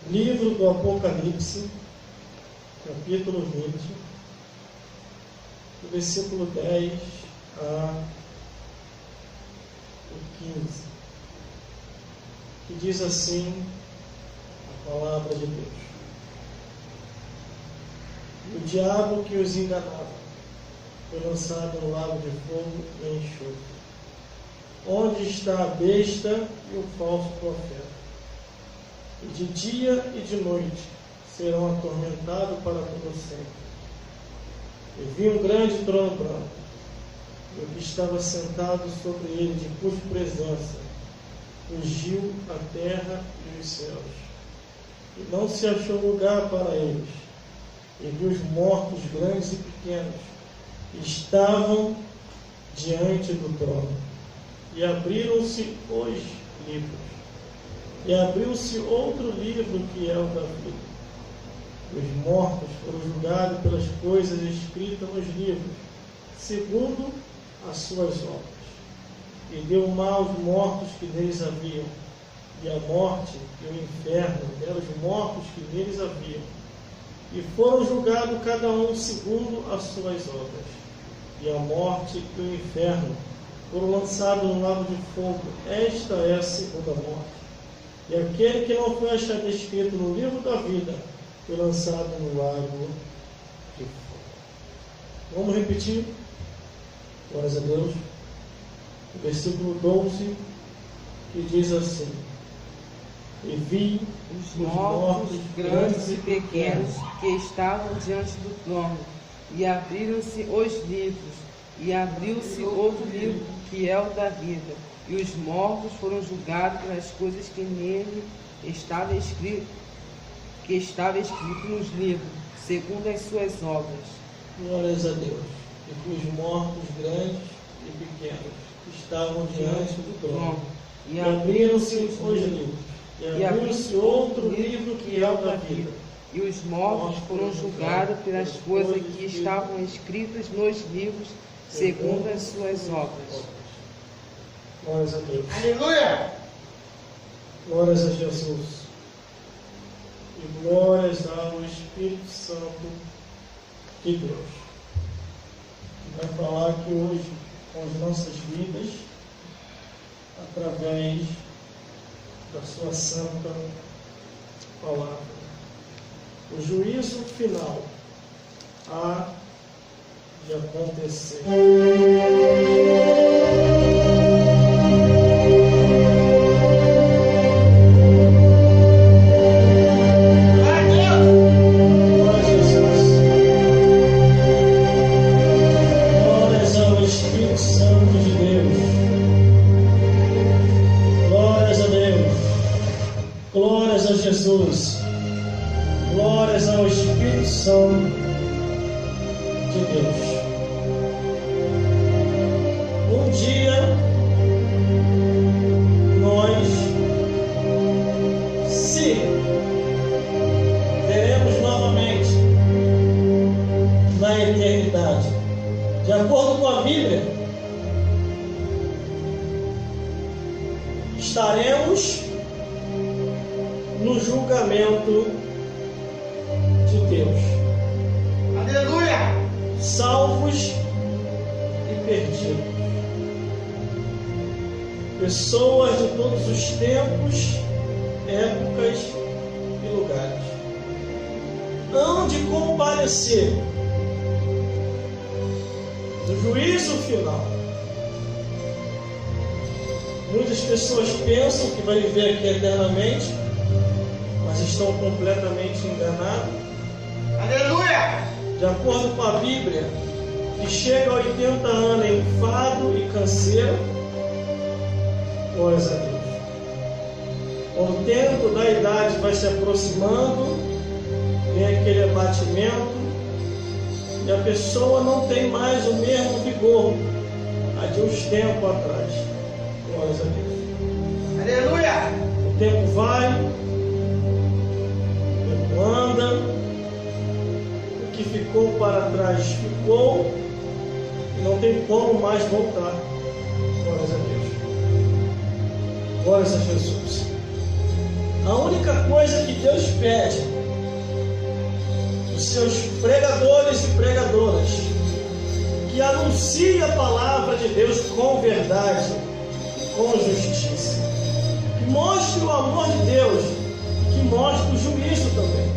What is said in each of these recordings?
Livro do Apocalipse, capítulo 20, do versículo 10 a 15, que diz assim a palavra de Deus: o diabo que os enganava foi lançado no lago de fogo e enxofre, onde está a besta e o falso profeta. E de dia e de noite serão atormentados para todo sempre. E vi um grande trono branco, e o que estava sentado sobre ele, de cuja presença fugiu a terra e os céus, e não se achou lugar para eles. E vi os mortos, grandes e pequenos, que estavam diante do trono, e abriram-se os livros. E abriu-se outro livro, que é o da vida. Os mortos foram julgados pelas coisas escritas nos livros, segundo as suas obras. E deu mal aos mortos que neles haviam, e a morte e o inferno deram os mortos que neles haviam. E foram julgados cada um segundo as suas obras. E a morte e o inferno foram lançados no lago de fogo. Esta é a segunda morte. E aquele que não foi achado escrito no livro da vida foi lançado no lago de fogo. Vamos repetir? Glórias a Deus. O versículo 12, que diz assim: e vi os mortos, grandes e pequenos, que estavam diante do trono, e abriram-se os livros, e abriu-se outro livro, que é o da vida. E os mortos foram julgados pelas coisas que nele estava escrito nos livros, segundo as suas obras. Glórias a Deus. E que os mortos, grandes e pequenos, que estavam diante do trono, e abriram-se os livros, e abriu-se outro livro, que é o da vida. E os mortos foram julgados pelas coisas que estavam escritas nos livros, segundo as suas obras. Glórias a Deus. Aleluia! Glórias a Jesus. E glórias ao Espírito Santo de Deus, que vai falar aqui hoje com as nossas vidas, através da sua santa palavra. O juízo final há de acontecer. Jesus, glórias ao Espírito Santo de Deus. Um dia nós se veremos novamente na eternidade. De acordo com a Bíblia, estaremos no julgamento de Deus. Aleluia! Salvos e perdidos. Pessoas de todos os tempos, épocas e lugares hão de comparecer no juízo final. Muitas pessoas pensam que vai viver aqui eternamente, mas estão completamente enganados. Aleluia! De acordo com a Bíblia, que chega a 80 anos em enfado e canseiro, glórias a Deus. O tempo da idade vai se aproximando, vem aquele abatimento, e a pessoa não tem mais o mesmo vigor há de uns tempos atrás. Glórias a Deus. Aleluia! O tempo vai, anda, o que ficou para trás ficou, e não tem como mais voltar. Glórias a Deus. Glórias a Jesus. A única coisa que Deus pede os seus pregadores e pregadoras que anunciem a palavra de Deus com verdade e com justiça, que mostre o amor de Deus e que mostre o juízo também,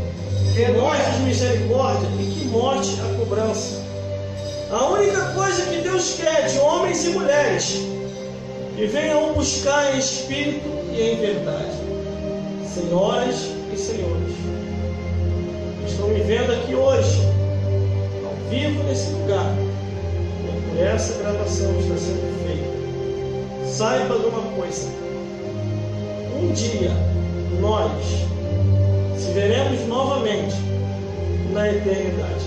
que mostre a misericórdia e que mostre a cobrança. A única coisa que Deus quer de homens e mulheres que venham buscar em espírito e em verdade. Senhoras e senhores, estão me vendo aqui hoje, ao vivo nesse lugar, e por essa gravação está sendo feita. Saiba de uma coisa: um dia nós se veremos novamente na eternidade.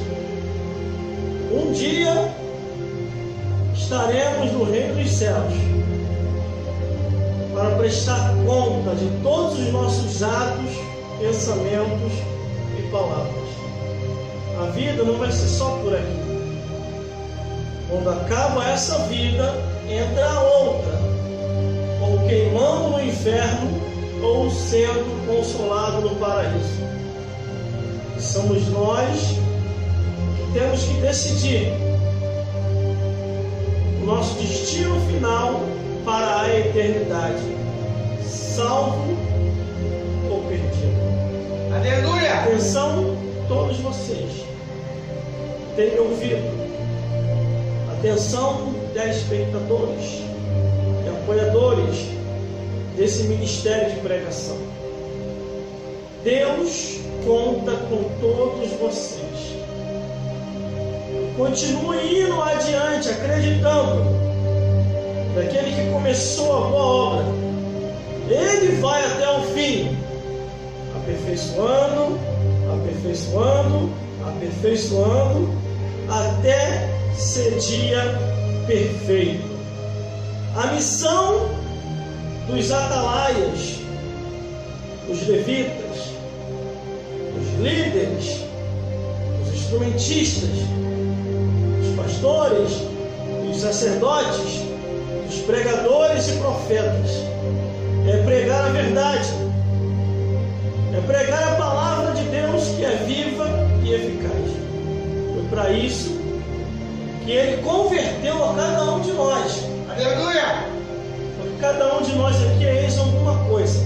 Um dia estaremos no reino dos céus para prestar conta de todos os nossos atos, pensamentos e palavras. A vida não vai ser só por aqui. Quando acaba essa vida, entra a outra, ou queimando no inferno, ou sendo consolado no paraíso. E somos nós que temos que decidir o nosso destino final para a eternidade, salvo ou perdido. Aleluia! Atenção, todos vocês, tenham ouvido. Atenção, telespectadores e apoiadores desse ministério de pregação. Deus conta com todos vocês. Continue indo adiante, acreditando daquele que começou a boa obra. Ele vai até o fim, aperfeiçoando, aperfeiçoando, aperfeiçoando, até ser dia perfeito. A missão dos atalaias, os levitas, os líderes, os instrumentistas, os pastores, os sacerdotes, os pregadores e profetas é pregar a verdade, é pregar a palavra de Deus que é viva e eficaz. Foi para isso que Ele converteu a cada um de nós. Aleluia! Porque cada um de nós aqui é ex alguma coisa.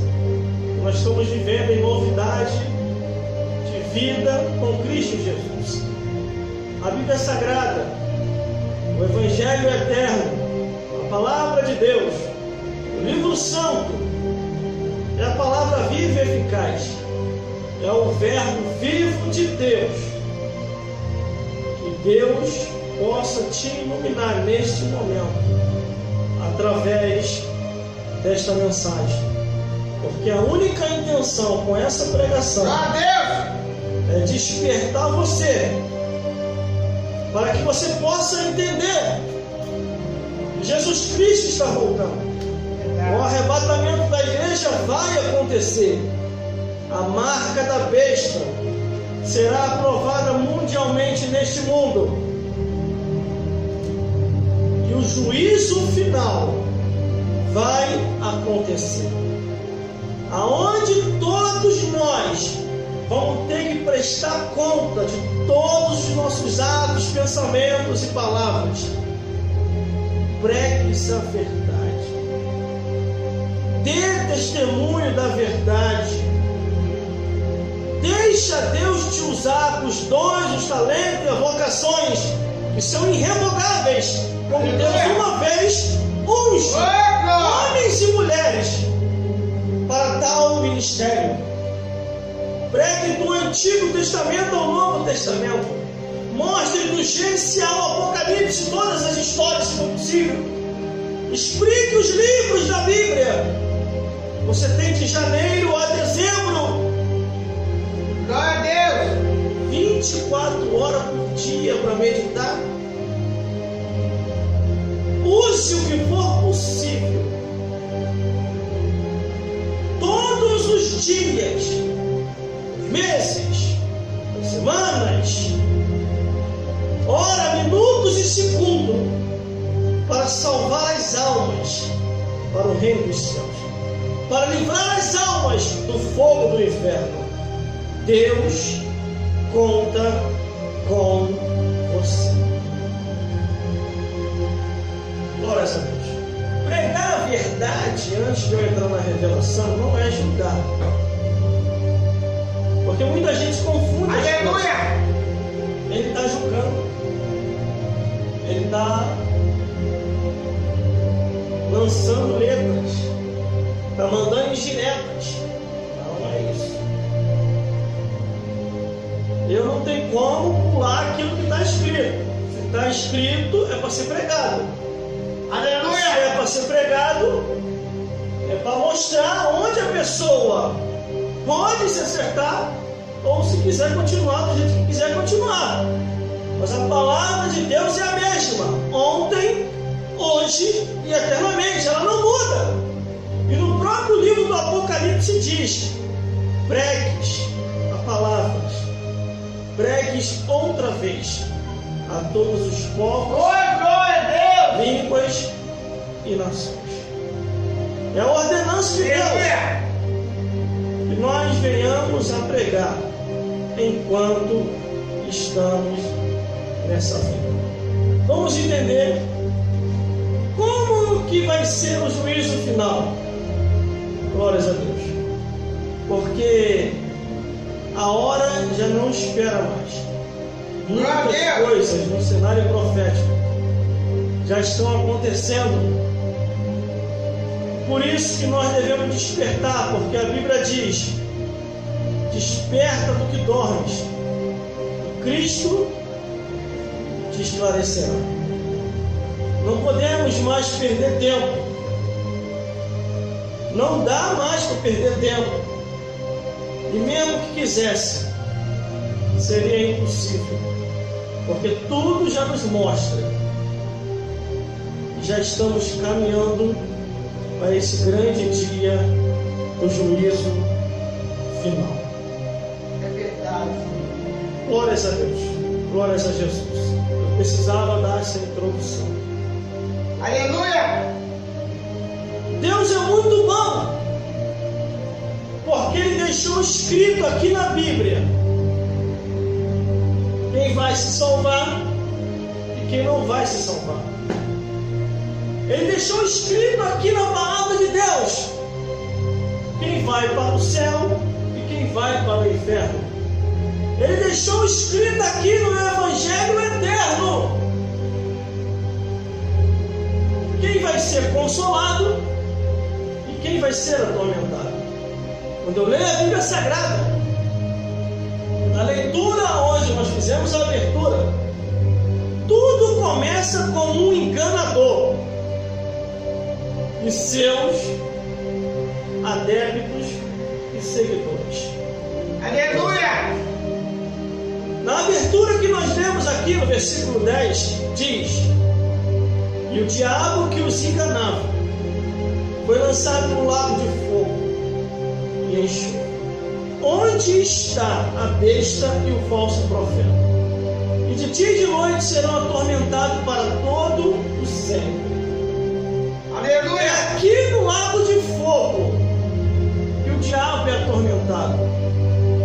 Nós estamos vivendo em novidade de vida com Cristo Jesus. A Bíblia Sagrada, o Evangelho Eterno, a Palavra de Deus, o Livro Santo, é a palavra viva e eficaz. É o Verbo vivo de Deus. Que Deus possa te iluminar neste momento, através desta mensagem. Porque a única intenção com essa pregação é despertar você, para que você possa entender que Jesus Cristo está voltando. O arrebatamento da igreja vai acontecer. A marca da besta será aprovada mundialmente neste mundo. E o juízo final vai acontecer, aonde todos nós vamos ter que prestar conta de todos os nossos atos, pensamentos e palavras. Pregue-se a verdade. Dê testemunho da verdade. Deixa Deus te usar com os dons, os talentos e as vocações que são irrevogáveis, como Deus uma vez uns homens e mulheres para tal ministério. Pregue do Antigo Testamento ao Novo Testamento. Mostre do Gênesis ao Apocalipse todas as histórias, se for possível. Explique os livros da Bíblia. Você tem de janeiro a dezembro, Glória a Deus! 24 horas por dia para meditar. Use o que for possível. Todos os dias, meses, semanas, horas, minutos e segundos, para salvar as almas para o reino dos céus, para livrar as almas do fogo do inferno. Deus conta com você. Glórias a Deus. Pregar a verdade antes de eu entrar na revelação não é julgar. Porque muita gente confunde as coisas. Aleluia! Ele está julgando. Ele está lançando letras. Está mandando indiretas. Não é isso. Eu não tenho como pular aquilo que está escrito. Se está escrito, é para ser pregado. Aleluia! Se é para ser pregado, é para mostrar onde a pessoa pode se acertar, ou se quiser continuar do jeito que quiser continuar. Mas a palavra de Deus é a mesma, ontem, hoje e eternamente, ela não muda. E no próprio livro do Apocalipse diz: pregues a palavra, pregues outra vez a todos os povos, Glória a Deus! línguas e nações. É a ordenança de Deus Aleluia! que nós venhamos a pregar enquanto estamos nessa vida. Vamos entender como que vai ser o juízo final. Glórias a Deus. Porque a hora já não espera mais. Muitas coisas no cenário profético já estão acontecendo. Por isso que nós devemos despertar, porque a Bíblia diz: desperta do que dormes, o Cristo te esclarecerá. Não podemos mais perder tempo. Não dá mais para perder tempo. E mesmo que quisesse, seria impossível, porque tudo já nos mostra. Já estamos caminhando para esse grande dia do juízo final. É verdade. Glórias a Deus, glórias a Jesus. Eu precisava dar essa introdução. Aleluia! Deus é muito bom, porque Ele deixou escrito aqui na Bíblia quem vai se salvar e quem não vai se salvar. Ele deixou escrito aqui na palavra de Deus quem vai para o céu e quem vai para o inferno. Ele deixou escrito aqui no Evangelho eterno quem vai ser consolado e quem vai ser atormentado. Quando eu leio a Bíblia Sagrada, na leitura hoje nós fizemos a abertura, tudo começa com um enganador e seus adeptos e seguidores. Aleluia! Na abertura que nós lemos aqui no versículo 10, diz: e o diabo que os enganava foi lançado no lago de fogo e enxofre, onde está a besta e o falso profeta, e de dia e de noite serão atormentados para todo o sempre. É Aleluia! aqui no lago de fogo que o diabo é atormentado,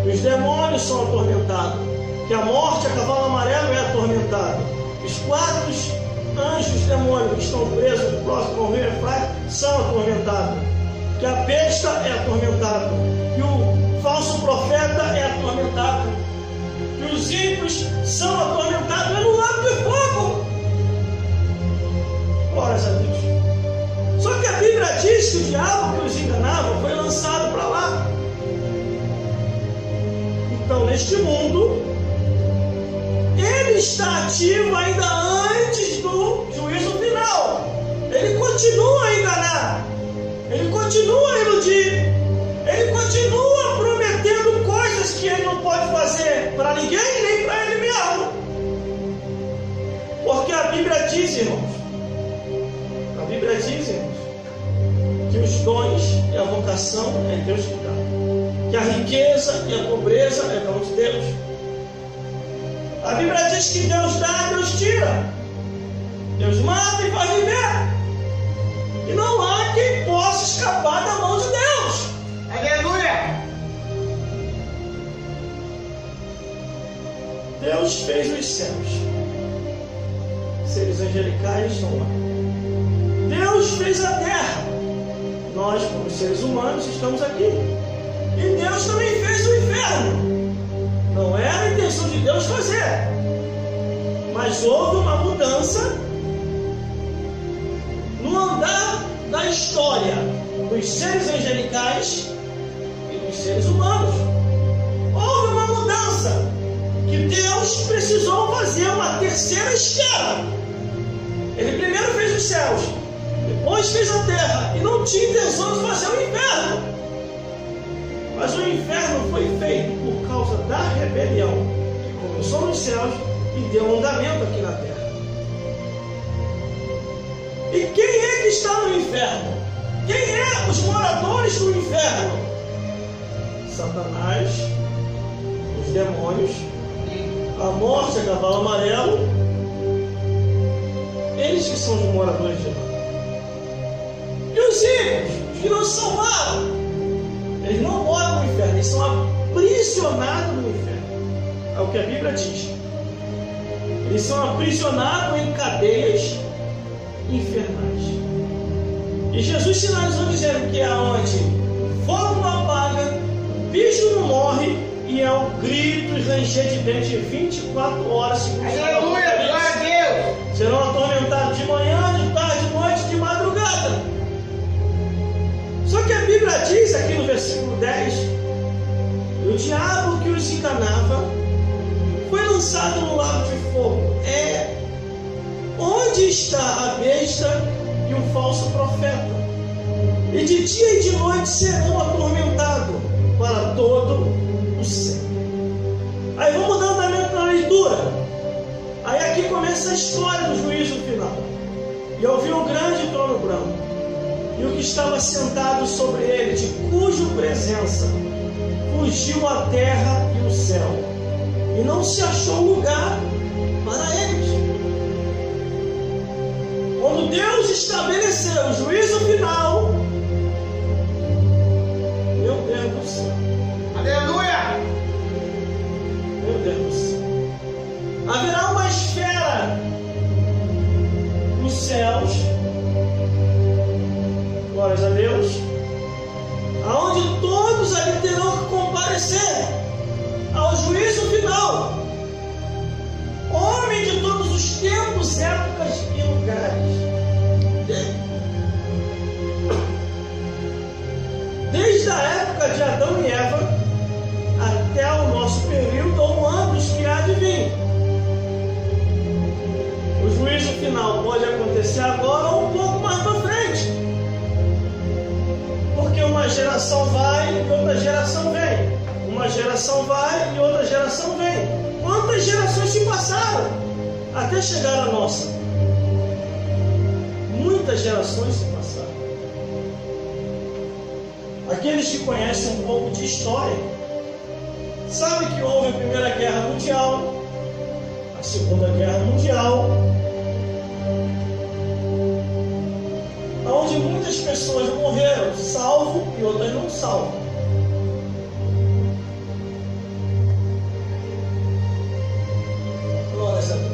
que os demônios são atormentados, que a morte, a cavalo amarelo, é atormentada, os 4 anjos demônios que estão presos no próximo ao rio Eufrates são atormentados, que a besta é atormentada, que o falso profeta é atormentado, que os ímpios são atormentados. É no lago de fogo. Glórias a Deus. Só que a Bíblia diz que o diabo que os enganava foi lançado para lá. Então, neste mundo, ele está ativo ainda antes do juízo final. Ele continua a enganar, ele continua a iludir, ele continua prometendo coisas que ele não pode fazer para ninguém, nem para ele mesmo. Porque a Bíblia diz, irmãos, que os dons e a vocação é Deus que dá, que a riqueza e a pobreza é dom de Deus. A Bíblia diz que Deus dá, Deus tira, Deus mata e faz viver, e não há quem possa escapar da mão de Deus. Aleluia! Deus fez os céus. Seres angelicais estão lá. Deus fez a terra. Nós, como seres humanos, estamos aqui. E Deus também fez o inferno. Não era a intenção de Deus fazer. Mas houve uma mudança no andar da história dos seres angelicais e dos seres humanos. Houve uma mudança que Deus precisou fazer uma terceira escala. Ele primeiro fez os céus, depois fez a terra, e não tinha intenção de fazer o inferno. Mas o inferno foi feito por causa da rebelião, que começou nos céus e deu andamento aqui na terra. E quem é que está no inferno? Quem é os moradores do inferno? Satanás, os demônios, a morte a cavalo amarelo. Eles que são os moradores de lá. E os ímpios, os que não se salvaram, eles não moram no inferno, eles são aprisionados no inferno. É o que a Bíblia diz. Eles são aprisionados em cadeias infernais. E Jesus sinalizou dizendo que é onde o fogo não apaga, o bicho não morre, e é o grito e ranger de dente 24 horas. Aleluia, glória a Deus. Serão atormentados de manhã, de tarde, de noite, de madrugada. Só que a Bíblia diz aqui no versículo 10: o diabo que os enganava foi lançado no lago de fogo. Onde está a besta e o falso profeta? E de dia e de noite serão atormentados para todo o céu. Aí vamos dar andamento na leitura. Aí aqui começa a história do juízo final. E eu vi um grande trono branco, e o que estava sentado sobre ele, de cuja presença fugiu a terra e o céu, e não se achou lugar para eles. Quando Deus estabeleceu o juízo final, meu Deus do céu, Aleluia. meu Deus do céu, haverá uma esfera nos céus, glórias a Deus, aonde todos ali terão que comparecer ao juízo final. Homem de todos os tempos, épocas e lugares. Desde a época de Adão e Eva até o nosso período ou anos que há de vir. O juízo final pode acontecer agora ou um pouco mais para frente. Porque uma geração vai e outra geração vem. Uma geração vai e outra geração vem. Quantas gerações se passaram até chegar a nossa? Muitas gerações se passaram. Aqueles que conhecem um pouco de história sabem que houve a Primeira Guerra Mundial, a Segunda Guerra Mundial, onde muitas pessoas morreram, salvo, e outras não salvo. Glórias a Deus.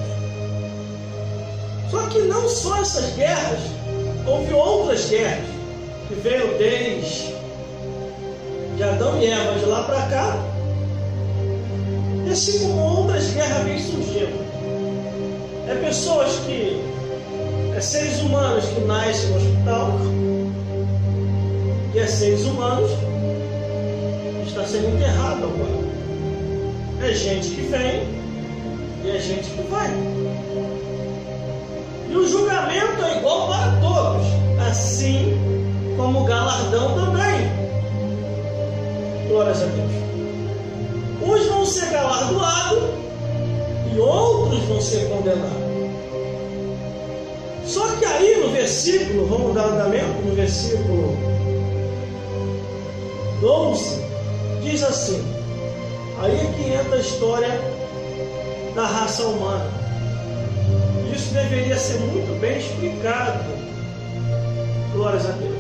Só que não só essas guerras, houve outras guerras que veio desde de Adão e Eva de lá para cá, e assim como outras guerras vêm surgindo. É pessoas que seres humanos que nascem no hospital, e seres humanos que está sendo enterrado agora. É gente que vem e é gente que vai. E o julgamento é igual para todos, assim como o galardão também. Glórias a Deus. Uns vão ser galardoados e outros vão ser condenados. Só que aí no versículo, vamos dar andamento, no versículo 12, diz assim, aí é que entra a história da raça humana. Isso deveria ser muito bem explicado, glórias a Deus,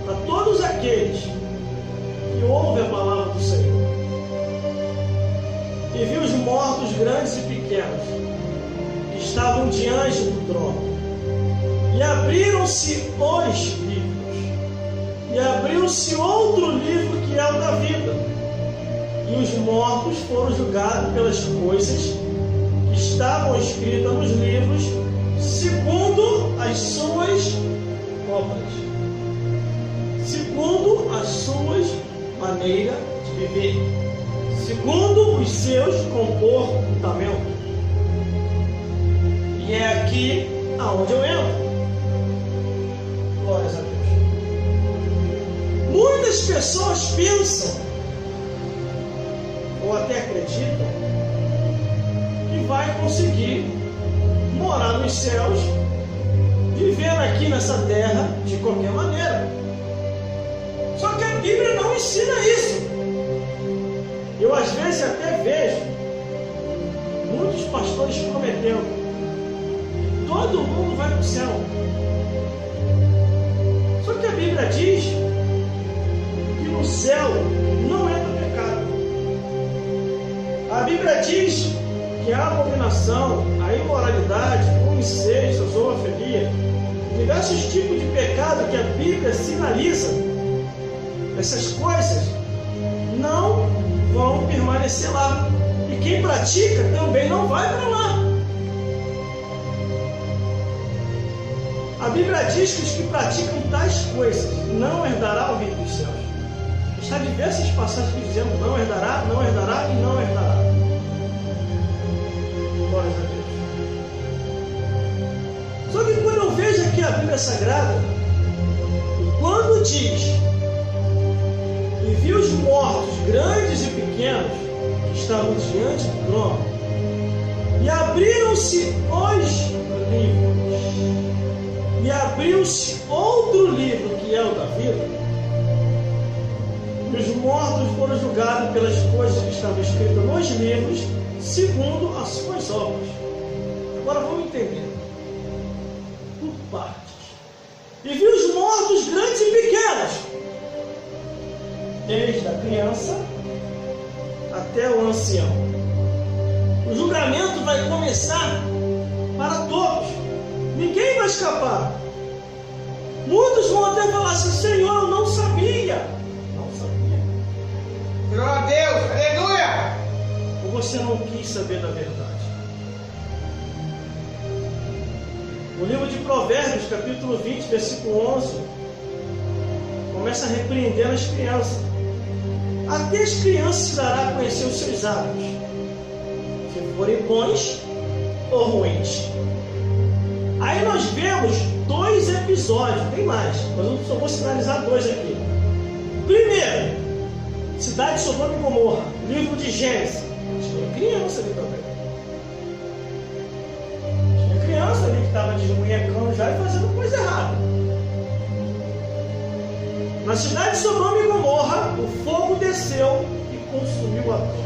a todos aqueles que ouvem a palavra do Senhor e viu os mortos grandes e pequenos que estavam diante do trono. E abriram-se os livros. E abriu-se outro livro que é o da vida. E os mortos foram julgados pelas coisas que estavam escritas nos livros, segundo as suas obras, segundo as suas maneiras de viver, segundo os seus comportamentos. E é aqui aonde eu entro. Glórias a Deus. Muitas pessoas pensam, ou até acreditam, que vai conseguir morar nos céus, vivendo aqui nessa terra de qualquer maneira. Só que a Bíblia não ensina isso. Eu às vezes até vejo muitos pastores prometendo que todo mundo vai para o céu. Só que a Bíblia diz que no céu não entra pecado. A Bíblia diz que a abominação, a imoralidade, o incesto, a zoofilia, diversos tipos de pecado que a Bíblia sinaliza, essas coisas não vão permanecer lá. E quem pratica também não vai para lá. A Bíblia diz que os que praticam tais coisas não herdará o reino dos céus. Está diversas passagens dizendo não herdará, não herdará e não herdará. Glórias a Deus. Só que quando eu vejo aqui a Bíblia Sagrada, quando diz e vi os mortos, grandes e pequenos, que estavam diante do trono, e abriram-se os livros, e abriu-se outro livro que é o da vida, e os mortos foram julgados pelas coisas que estavam escritas nos livros, segundo as suas obras. Agora vamos entender por partes. E vi os mortos grandes e pequenos, desde a criança até o ancião. O julgamento vai começar para todos. Ninguém vai escapar. Muitos vão até falar assim: Senhor, eu não sabia. Não sabia. Glória a Deus, aleluia. Ou você não quis saber da verdade? O livro de Provérbios, capítulo 20, versículo 11, começa a repreender as crianças. Até as crianças se dará a conhecer os seus atos, se forem bons ou ruins. Aí nós vemos 2 episódios, tem mais, mas eu só vou sinalizar 2 aqui. Primeiro, cidade de Sodoma e Gomorra, livro de Gênesis. Tinha criança ali também. Tinha criança ali que estava desmunhecando já e fazendo coisa errada. Na cidade de Sodoma e Gomorra, o fogo desceu e consumiu a todos.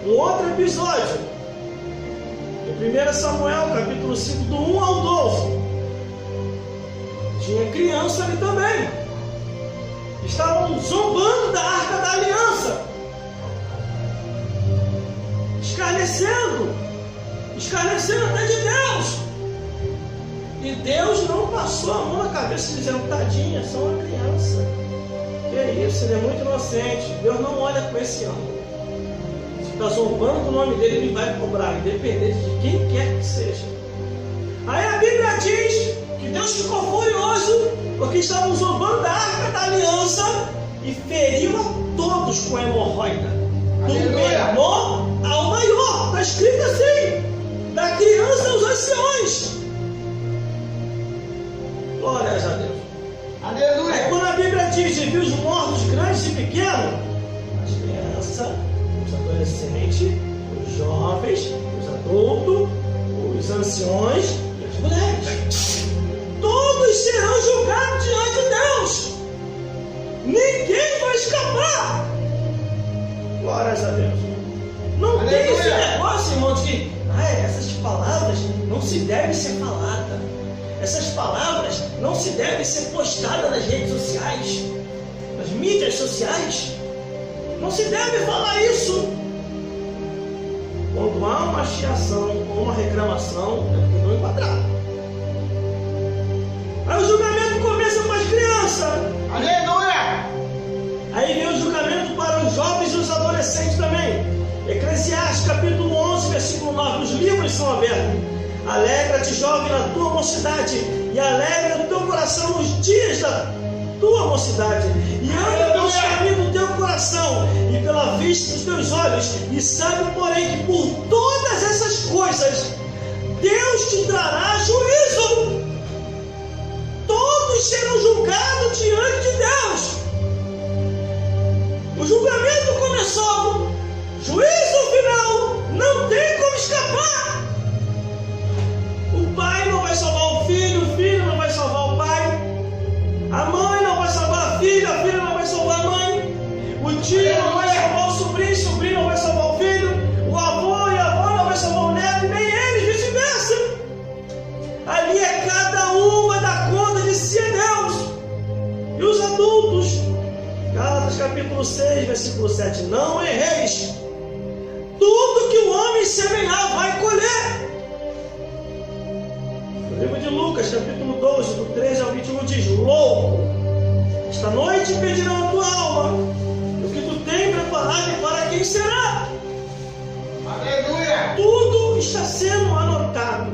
Um outro episódio, em 1 Samuel, capítulo 5, do 1 ao 12. Tinha criança ali também. Estavam zombando da Arca da Aliança. Escarnecendo até de Deus. E Deus não passou a mão na cabeça dizendo: tadinha, só uma criança. Que é isso, ele é muito inocente. Deus não olha com esse ângulo. Se está zombando do nome dele, ele vai cobrar, independente de quem quer que seja. Aí a Bíblia diz que Deus ficou furioso porque estavam zombando da Arca da Aliança e feriu a todos com hemorroida, do menor ao maior. Está escrito assim: da criança aos anciões. Glórias a Deus. Aleluia. Aí quando a Bíblia diz e viu os mortos grandes e pequenos, as crianças, os adolescentes, os jovens, os adultos, os anciões e as mulheres, todos serão julgados diante de Deus. Ninguém vai escapar. Glórias a Deus. Não tem esse negócio, irmão, de que essas palavras não se devem ser faladas. Essas palavras não se devem ser postadas nas redes sociais, nas mídias sociais. Não se deve falar isso. Quando há uma chiação ou uma reclamação, é porque não enquadrado. Aí o julgamento começa com as crianças. Aleluia! Aí vem o julgamento para os jovens e os adolescentes também. Eclesiastes capítulo 11, versículo 9. Os livros são abertos. Alegra-te, jovem, na tua mocidade, e alegra o teu coração nos dias da tua mocidade, e anda pelos caminhos do teu coração e pela vista dos teus olhos, e sabe, porém, que por todas essas coisas Deus te trará juízo. Todos serão julgados diante de Deus. O julgamento começou, juízo final, não tem como escapar. O pai não vai salvar o filho não vai salvar o pai, a mãe não vai salvar a filha não vai salvar a mãe, o tio não vai salvar o sobrinho não vai salvar o filho, o avô e a avó não vai salvar o neto, nem eles, vice-versa. Ali é cada um vai dar conta de si a Deus. E os adultos, Gálatas capítulo 6, versículo 7, não erreis, tudo que o homem semear vai colher. O livro de Lucas, capítulo 12, do 13 ao 21, diz: louco, esta noite pedirão a tua alma, o que tu tem preparado e para quem será? Aleluia! Tudo está sendo anotado.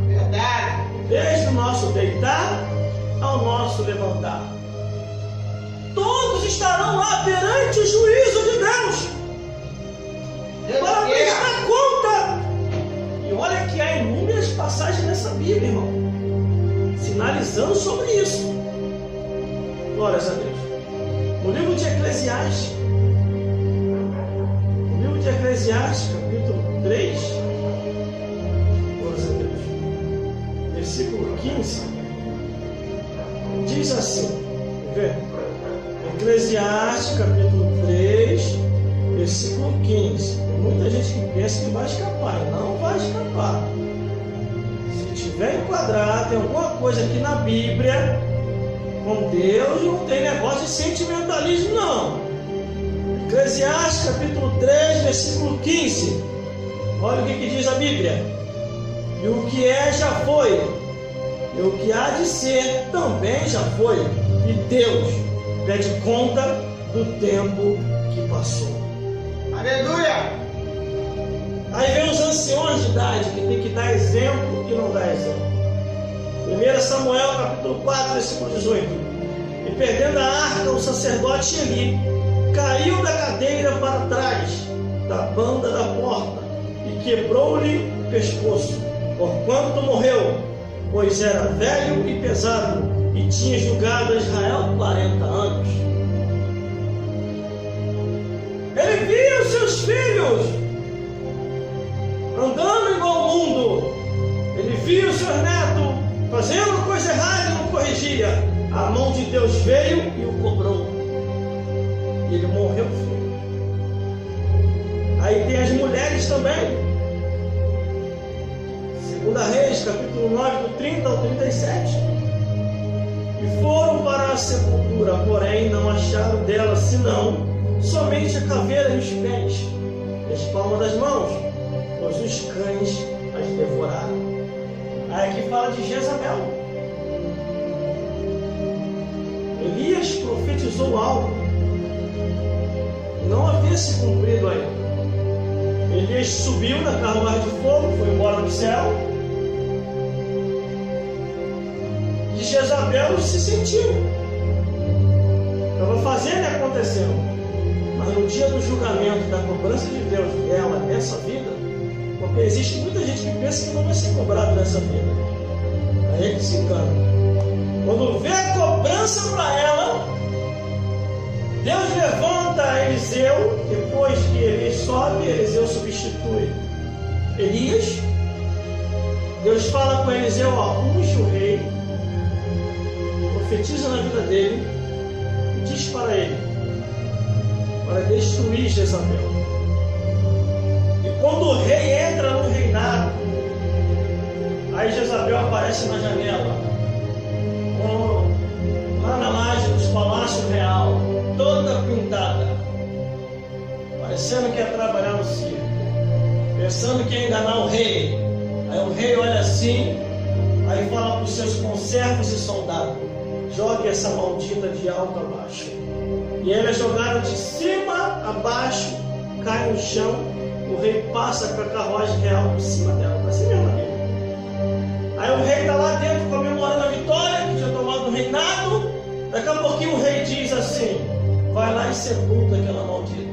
Verdade! Desde o nosso deitar ao nosso levantar. Todos estarão lá perante o juízo de Deus para prestar conta. E olha que há inúmeras passagens nessa Bíblia, irmão, sinalizando sobre isso. Glórias a Deus. No livro de Eclesiastes, capítulo 3, glórias a Deus, versículo 15, diz assim, vê? Eclesiastes, capítulo 3, versículo 15. Tem muita gente que pensa que vai escapar, e não vai escapar. Se tiver enquadrado, tem alguma coisa aqui na Bíblia, com Deus, não tem negócio de sentimentalismo, não. Eclesiastes, capítulo 3, versículo 15. Olha o que diz a Bíblia. E o que é, já foi. E o que há de ser, também já foi. E Deus pede conta do tempo que passou. Aleluia! Aí vem os anciões de idade, que tem que dar exemplo e não dá exemplo. 1 Samuel, capítulo 4, versículo 18. E perdendo a arca, o sacerdote Eli caiu da cadeira para trás da banda da porta e quebrou-lhe o pescoço, porquanto morreu, pois era velho e pesado, e tinha julgado Israel 40 anos. Ele via os seus filhos andando igual ao mundo. Ele via os seus netos fazendo coisa errada e não corrigia. A mão de Deus veio e o cobrou. E ele morreu, filho. Aí tem as mulheres também. 2 Reis, capítulo 9, do 30 ao 37. E foram para a sepultura, porém não acharam dela senão somente a caveira e os pés, e as palmas das mãos, pois os cães as devoraram. Aí aqui fala de Jezabel. Elias profetizou algo que não havia se cumprido ainda. Elias subiu na carruagem de fogo, foi embora do céu. E Jezabel se sentiu. Estava fazendo e acontecendo. Mas no dia do julgamento, da cobrança de Deus dela nessa vida, porque existe muita gente que pensa que não vai ser cobrado nessa vida. Aí é que se engana. Quando vê a cobrança para ela, Deus levanta Eliseu. Depois que Elias sobe, Eliseu substitui Elias. Deus fala com Eliseu: unge o rei, profetiza na vida dele e diz para ele para destruir Jezabel. E quando o rei entra no reinado, aí Jezabel aparece na janela, lá na laje dos palácios real, toda pintada, parecendo que ia trabalhar no circo. pensando que ia enganar o rei. Aí o rei olha assim, aí fala para os seus conservos e soldados: jogue essa maldita de alto a baixo. E ela é jogada de cima a baixo, cai no chão. O rei passa com a carruagem real por cima dela. Está assim mesmo, amigo. Aí o rei está lá dentro comemorando a vitória, que tinha tomado o reinado. Daqui a pouquinho o rei diz assim: vai lá e sepulta aquela maldita,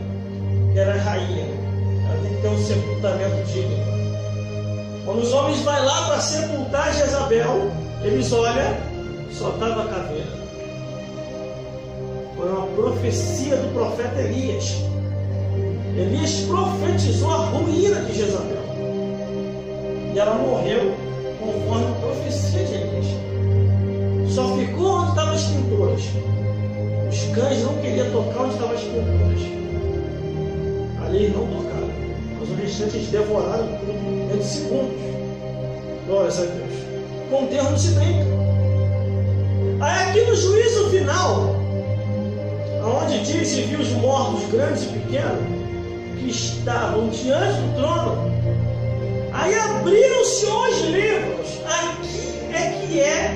que era a rainha. Ela tem que ter um sepultamento digno. Quando os homens vão lá para sepultar Jezabel, eles olham, só estava a caveira. Foi uma profecia do profeta Elias. Elias profetizou a ruína de Jezabel. E ela morreu conforme a profecia de Elias. Só ficou onde estavam as pinturas. Os cães não queriam tocar onde estavam as pinturas. Ali eles não tocaram. Mas o restante eles devoraram tudo dentro de segundos. Glórias a Deus. Com Deus não se brinca. Aí aqui no juízo final, onde diz: e viu os mortos grandes e pequenos, que estavam diante do trono. Aí abriram-se os livros. Aqui é que é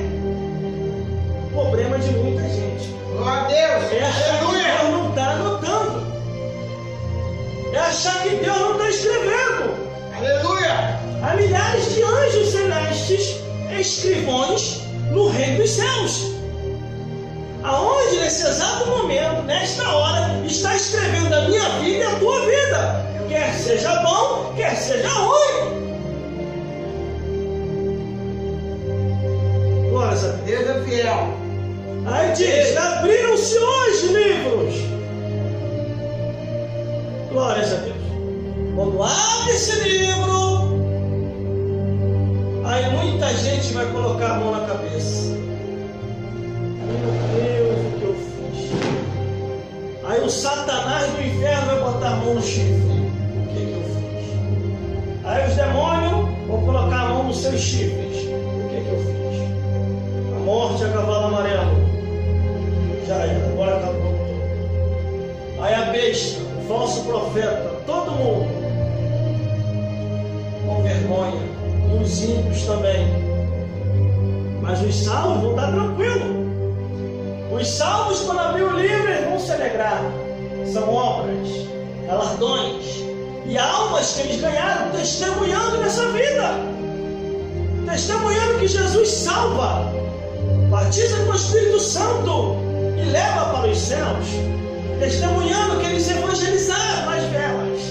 o problema de muita gente. Glória a Deus. É achar que Deus não está anotando. É achar que Deus não está escrevendo. Aleluia. Há milhares de anjos celestes, escrivões, no reino dos céus. Aonde nesse exato momento, nesta hora, está escrevendo a minha vida e a tua vida. Quer seja bom, quer seja ruim. Glórias a Deus. Deus é fiel. Aí diz: abriram-se os livros. Glórias a Deus. Quando abre esse livro, aí muita gente vai colocar a mão na cabeça. Meu Deus, o que eu fiz? Aí o Satanás do inferno vai botar a mão no chifre. O que eu fiz? Aí os demônios vão colocar a mão nos seus chifres. O que eu fiz? A morte a cavalo amarelo. Já era, agora acabou. Aí a besta, o falso profeta, todo mundo com vergonha, e os ímpios também. Mas os salvos vão estar tranquilos. Os salvos, quando abrir o livro, eles vão se alegrar. São obras, galardões e almas que eles ganharam testemunhando nessa vida, testemunhando que Jesus salva, batiza com o Espírito Santo e leva para os céus, testemunhando que eles evangelizaram nas velas,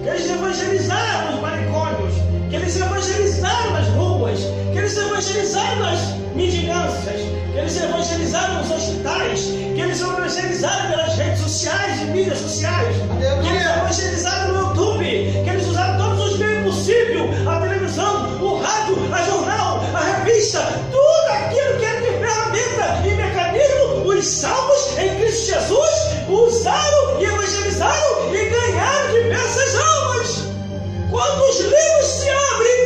que eles evangelizaram nos manicômios, que eles evangelizaram nas ruas, que eles evangelizaram nas mendigâncias, que eles evangelizaram nos hospitais, que eles evangelizaram pelas redes sociais e mídias sociais, que eles evangelizaram no YouTube, que eles usaram todos os meios possíveis, a televisão, o rádio, a jornal, a revista, tudo aquilo que era de ferramenta e mecanismo, os salvos em Cristo Jesus usaram e evangelizaram e ganharam diversas almas. Quando os livros se abrem,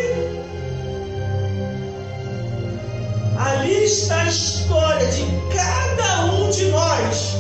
ali está a história de cada um de nós